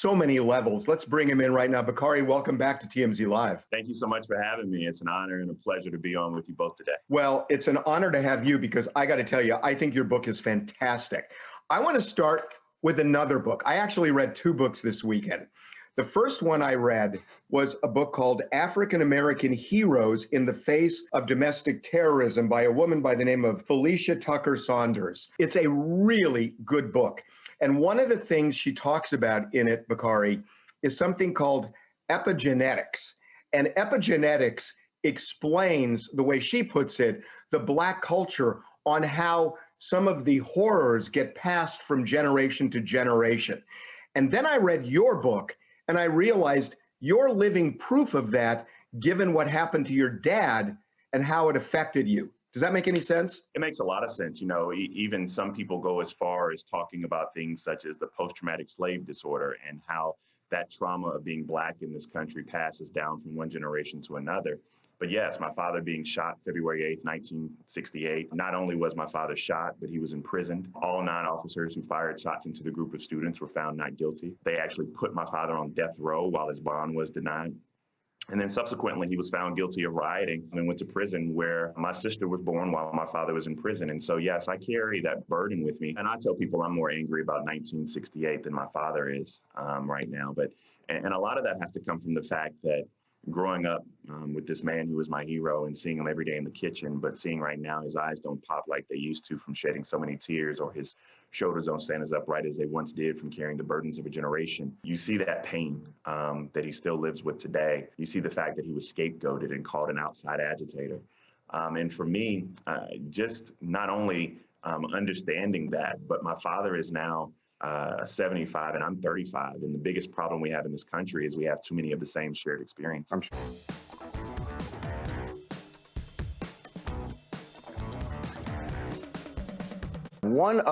so many levels. Let's bring him in right now. Bakari, welcome back to TMZ Live. Thank you so much for having me. It's an honor and a pleasure to be on with you both today. Well, it's an honor to have you because I got to tell you, I think your book is fantastic. I want to start with another book. I actually read two books this weekend. The first one I read was a book called African American Heroes in the Face of Domestic Terrorism by a woman by the name of Phyllicia Tucker-Saunders. It's a really good book. And one of the things she talks about in it, Bakari, is something called epigenetics. And epigenetics explains, the way she puts it, the Black culture on how some of the horrors get passed from generation to generation. And then I read your book and I realized you're living proof of that, given what happened to your dad and how it affected you. Does that make any sense? It makes a lot of sense. You know, even some people go as far as talking about things such as the post-traumatic slave disorder and how that trauma of being Black in this country passes down from one generation to another. But yes, my father being shot February 8th, 1968, not only was my father shot, but he was imprisoned. All 9 officers who fired shots into the group of students were found not guilty. They actually put my father on death row while his bond was denied. And then subsequently, he was found guilty of rioting and went to prison where my sister was born while my father was in prison. And so, yes, I carry that burden with me. And I tell people I'm more angry about 1968 than my father is right now. And a lot of that has to come from the fact that growing up with this man who was my hero and seeing him every day in the kitchen, but seeing right now his eyes don't pop like they used to from shedding so many tears, or his shoulders don't stand as upright as they once did from carrying the burdens of a generation. You see that pain that he still lives with today. You see the fact that he was scapegoated and called an outside agitator. And for me, just not only understanding that, but my father is now 75 and I'm 35. And the biggest problem we have in this country is we have too many of the same shared experiences. I'm sure. One